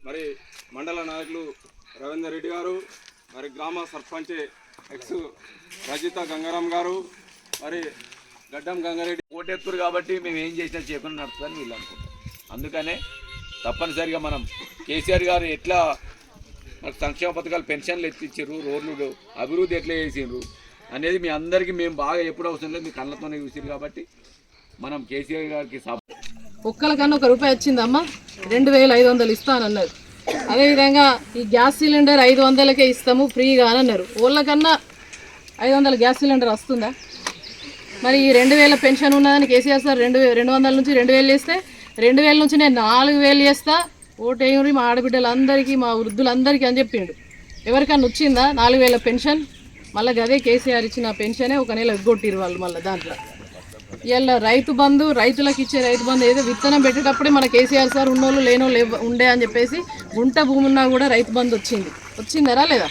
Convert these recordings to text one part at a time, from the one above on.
మరి మండల నాయకులు రవీందర్ రెడ్డి గారు, మరి గ్రామ సర్పంచ్ ఎక్స్ రజిత గంగారాం గారు, మరి గడ్డం గంగారెడ్డి ఓటెత్తురు కాబట్టి మేము ఏం చేసినా చేయకుండా నడుస్తుందని వీళ్ళు అనుకుంటాం. అందుకనే తప్పనిసరిగా మనం కేసీఆర్ గారు ఎట్లా మనకు సంక్షేమ పథకాలు పెన్షన్లు ఎత్తిచ్చారు, రోడ్లు అభివృద్ధి ఎట్లా చేసిండ్రు అనేది మీ అందరికీ మేము బాగా ఎప్పుడు అవసరం లేదు, మీ కళ్ళతోనే చూసారు కాబట్టి మనం కేసీఆర్ గారికి ఒక్కరికన్నా ₹1 వచ్చిందమ్మా, 2500 ఇస్తానన్నారు. అదేవిధంగా ఈ గ్యాస్ సిలిండర్ 500కే ఇస్తాము ఫ్రీగా అని అన్నారు. వాళ్ళకన్నా 500 గ్యాస్ సిలిండర్ వస్తుందా? మరి ఈ 2000 పెన్షన్ ఉన్నదని కేసీఆర్ సార్ 200 నుంచి 2000 చేస్తే 2000 నుంచి నేను 4000 చేస్తా, ఓటేయురి మా ఆడబిడ్డలందరికీ మా వృద్ధులందరికీ అని చెప్పిండు. ఎవరికన్నా వచ్చిందా 4000 పెన్షన్? మళ్ళీ అదే కేసీఆర్ ఇచ్చిన పెన్షనే ఒక నెల ఎగ్గొట్టిరు వాళ్ళు. మళ్ళీ దాంట్లో ఇలా రైతు బంధు, రైతులకు ఇచ్చే రైతు బంధు ఏదో విత్తనం పెట్టేటప్పుడే మన కేసీఆర్ సార్ ఉన్నోళ్ళు లేనోళ్ళు ఉండే అని చెప్పేసి గుంట భూమి ఉన్నా కూడా రైతు బంధు వచ్చిందరా లేదా?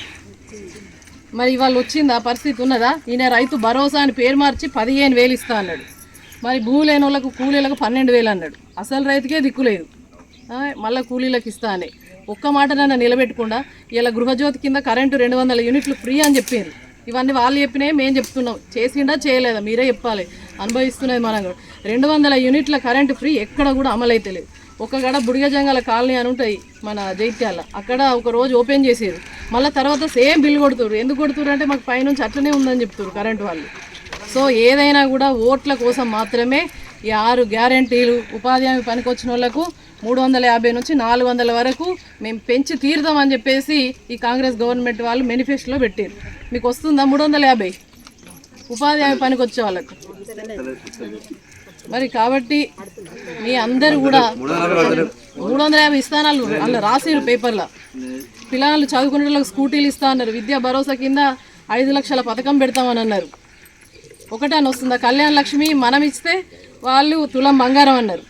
మరి ఇవాళ వచ్చిందా? పరిస్థితి ఉన్నదా? ఈయన రైతు భరోసా అని పేరు మార్చి 15,000 ఇస్తా అన్నాడు. మరి భూమి లేని వాళ్ళకు కూలీలకు 12,000 అన్నాడు. అసలు రైతుకే దిక్కులేదు, మళ్ళీ కూలీలకు ఇస్తా అని ఒక్క మాట నన్ను నిలబెట్టకుండా ఇలా గృహజ్యోతి కింద కరెంటు 200 యూనిట్లు ఫ్రీ అని చెప్పారు. ఇవన్నీ వాళ్ళు చెప్పినాయి, మేము చెప్తున్నాం. చేసిండా చేయలేదా మీరే చెప్పాలి. అనుభవిస్తున్నది మనం. 200 యూనిట్ల కరెంటు ఫ్రీ ఎక్కడ కూడా అమలైతే లేదు. ఒక గడ బుడిగజంగాల కాలనీ అని ఉంటాయి మన జైత్యాల, అక్కడ ఒక రోజు ఓపెన్ చేసారు. మళ్ళీ తర్వాత సేమ్ బిల్ కొడుతున్నారు. ఎందుకు కొడుతున్నారు అంటే మాకు పైనుంచి అట్లనే ఉందని చెప్తున్నారు కరెంటు వాళ్ళు. సో ఏదైనా కూడా ఓట్ల కోసం మాత్రమే ఈ 6 గ్యారంటీలు, ఉపాధి హామీ పనికొచ్చిన వాళ్ళకు 350 నుంచి 400 వరకు మేము పెంచి తీరుదామని చెప్పేసి ఈ కాంగ్రెస్ గవర్నమెంట్ వాళ్ళు మేనిఫెస్టోలో పెట్టారు. మీకు వస్తుందా 350 ఉపాధి హామీ పనికొచ్చే వాళ్ళకు? మరి కాబట్టి మీ అందరూ కూడా 350 ఇస్తానాలు అలా రాసిరు పేపర్లో. పిల్లలు చదువుకునే వాళ్ళకి స్కూటీలు ఇస్తా అన్నారు. విద్యా భరోసా కింద 5 లక్షల పథకం పెడతామని అన్నారు. ఒకటని వస్తుందా? కళ్యాణ లక్ష్మి మనం ఇస్తే వాళ్ళు తులం బంగారం అన్నారు.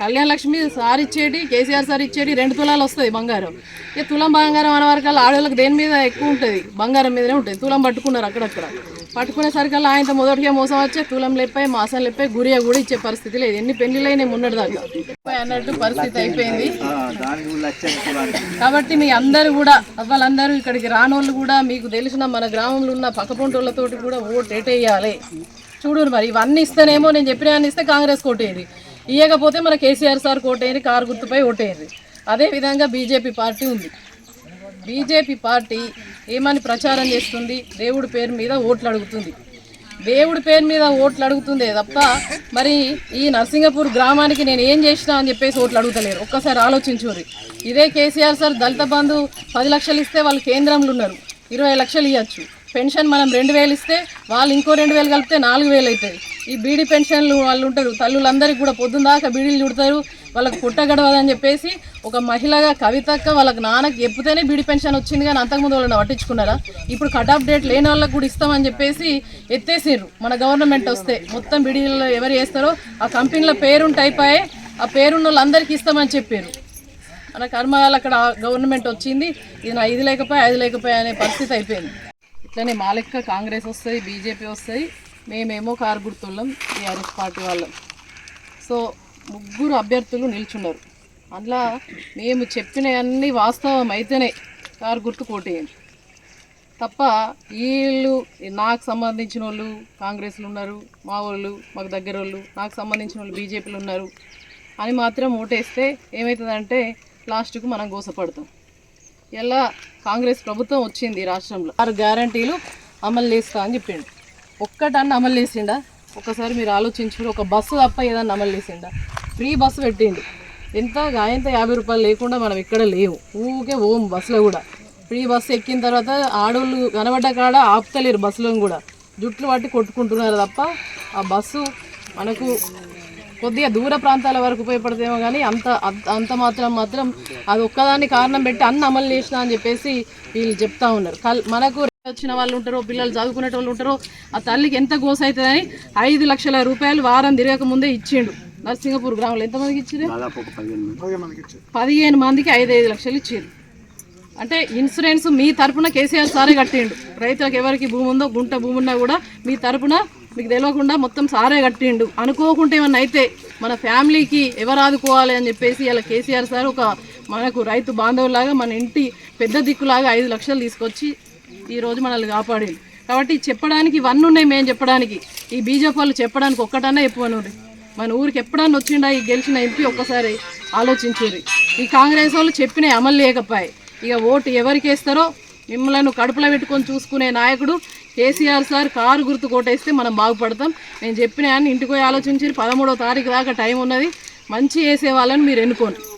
కళ్యాణ లక్ష్మి సార్ ఇచ్చేటి, కేసీఆర్ సార్ ఇచ్చేటి 2 తులాలు వస్తుంది బంగారం. ఇక తులం బంగారం అనే వరకల్లా ఆడవాళ్ళకి దేని మీద ఎక్కువ ఉంటుంది? బంగారం మీదనే ఉంటుంది. తులం పట్టుకున్నారు అక్కడక్కడ. పట్టుకునేసరికల్లా ఆయనతో మొదటిగా మోసం వచ్చే తులం లెప్పై, మాసం లెప్పై, గురియా కూడా ఇచ్చే పరిస్థితి లేదు. ఎన్ని పెళ్లిళ్ళైనా మొన్నటి దాకా అన్నట్టు పరిస్థితి అయిపోయింది. కాబట్టి మీ అందరూ కూడా వాళ్ళందరూ ఇక్కడికి రానోళ్ళు కూడా మీకు తెలిసిన మన గ్రామంలో ఉన్న పక్కపొంటోళ్ళతోటి కూడా ఓటు ఎటేయాలి చూడరు. మరి ఇవన్నీ ఇస్తేనేమో నేను చెప్పిన అన్ని ఇస్తే కాంగ్రెస్ కోటేది, ఇవ్వకపోతే మన కేసీఆర్ సార్ కోటేది, కారు గుర్తుపై ఓటేది. అదేవిధంగా బీజేపీ పార్టీ ఉంది. బీజేపీ పార్టీ ఏమని ప్రచారం చేస్తుంది? దేవుడి పేరు మీద ఓట్లు అడుగుతుంది. దేవుడి పేరు మీద ఓట్లు అడుగుతుందే తప్ప మరి ఈ నర్సింగపూర్ గ్రామానికి నేను ఏం చేసినా అని చెప్పేసి ఓట్లు అడుగుతలేరు. ఒక్కసారి ఆలోచించుర్రి. ఇదే కేసీఆర్ సార్ దళిత బంధు 10 లక్షలు ఇస్తే వాళ్ళు కేంద్రంలో ఉన్నారు, 20 లక్షలు ఇవ్వచ్చు. పెన్షన్ మనం 2,000 ఇస్తే వాళ్ళు ఇంకో 2,000 కలిపితే 4,000 అవుతుంది. ఈ బీడీ పెన్షన్లు వాళ్ళు ఉంటారు, తల్లులందరికీ కూడా పొద్దున్న దాకా బీడీలు చుడతారు, వాళ్ళకి పుట్ట గడవదని చెప్పేసి ఒక మహిళగా కవితక్క వాళ్ళకి నాన్నకి చెప్తేనే బీడీ పెన్షన్ వచ్చింది. కానీ అంతకుముందు వాళ్ళని పట్టించుకున్నారా? ఇప్పుడు కట్ ఆఫ్ డేట్ లేని వాళ్ళకి కూడా ఇస్తామని చెప్పేసి ఎత్తేసారు. మన గవర్నమెంట్ వస్తే మొత్తం బీడీలు ఎవరు చేస్తారో ఆ కంపెనీల పేరుంటే అయిపోయాయి, ఆ పేరున్న వాళ్ళందరికీ ఇస్తామని చెప్పారు. మన కర్మగాలు అక్కడ గవర్నమెంట్ వచ్చింది, ఇది నా 5 లేకపోయా అనే పరిస్థితి అయిపోయింది. ఇట్లనే మా లెక్క కాంగ్రెస్ వస్తుంది, బీజేపీ వస్తుంది, మేమేమో కారు గుర్తుళ్ళం, టీఆర్ఎస్ పార్టీ వాళ్ళం. సో 3 అభ్యర్థులు నిల్చున్నారు. అందులో మేము చెప్పినవన్నీ వాస్తవం అయితేనే కారు గుర్తు కోటేయండి తప్ప వీళ్ళు నాకు సంబంధించిన వాళ్ళు కాంగ్రెస్లు ఉన్నారు, మా వాళ్ళు మాకు దగ్గర వాళ్ళు, నాకు సంబంధించిన వాళ్ళు బీజేపీలు ఉన్నారు అని మాత్రం ఓటేస్తే ఏమవుతుందంటే లాస్ట్కు మనం గోసపడతాం. ఇలా కాంగ్రెస్ ప్రభుత్వం వచ్చింది రాష్ట్రంలో, 6 గ్యారంటీలు అమలు చేస్తా అని చెప్పిండు. ఒక్కటన్నా అమలు చేసిండా? ఒకసారి మీరు ఆలోచించుడు. ఒక బస్సు తప్ప ఏదన్నా అమలు చేసిండా? ఫ్రీ బస్సు పెట్టిండు. ఎంత గాయంత 50 రూపాయలు లేకుండా మనం ఇక్కడ లేవు, ఊకే ఓం బస్సులో కూడా. ఫ్రీ బస్సు ఎక్కిన తర్వాత ఆడోళ్ళు కనబడ్డ కాడ ఆపుతలేరు బస్సులో కూడా, జుట్లు పట్టి కొట్టుకుంటున్నారు తప్ప ఆ బస్సు మనకు కొద్దిగా దూర ప్రాంతాల వరకు ఉపయోగపడతామో కానీ అంత మాత్రం అది ఒక్కదాన్ని కారణం పెట్టి అన్ని అమలు చేసినా అని చెప్పేసి వీళ్ళు చెప్తా ఉన్నారు. మనకు వచ్చిన వాళ్ళు ఉంటారో, పిల్లలు చదువుకునే వాళ్ళు ఉంటారో, ఆ తల్లికి ఎంత గోస అవుతుందని 5 లక్షల రూపాయలు వారం తిరగక ముందే ఇచ్చిండు. నర్సింగపూర్ గ్రామంలో ఎంతమందికి ఇచ్చారు? 15 మందికి 5 లక్షలు ఇచ్చారు. అంటే ఇన్సూరెన్స్ మీ తరపున కేసీఆర్ సారే కట్టిండు. రైతులకు ఎవరికి భూమి ఉందో గుంట భూమి ఉన్నా కూడా మీ తరపున మీకు తెలియకుండా మొత్తం సారే కట్టిండు. అనుకోకుంటే ఏమన్నా అయితే మన ఫ్యామిలీకి ఎవరు ఆదుకోవాలి అని చెప్పేసి ఇలా కేసీఆర్ సార్ ఒక మనకు రైతు బాంధవులాగా మన ఇంటి పెద్ద దిక్కులాగా 5 లక్షలు తీసుకొచ్చి ఈరోజు మనల్ని కాపాడిండు. కాబట్టి చెప్పడానికి ఇవన్నీ ఉన్నాయి. మేము చెప్పడానికి ఈ బీజేపీ వాళ్ళు చెప్పడానికి ఒక్కటన్నా చెప్పమనుర్రి. మన ఊరికి ఎప్పుడన్నా వచ్చిండా ఈ గెలిచిన ఎంపీ ఒక్కసారి ఆలోచించుర్రి. ఈ కాంగ్రెస్ వాళ్ళు చెప్పిన అమలు లేకపోయి ఇక ఓటు ఎవరికి వేస్తారో మిమ్మల్ని కడుపులో పెట్టుకొని చూసుకునే నాయకుడు కేసీఆర్ సార్. కారు గుర్తు కోటేస్తే మనం బాగుపడతాం. నేను చెప్పిన ఇంటికి పోయి ఆలోచించి 13వ తారీఖు దాకా టైం ఉన్నది. మంచి వేసే వాళ్ళని మీరు ఎన్నుకోండి.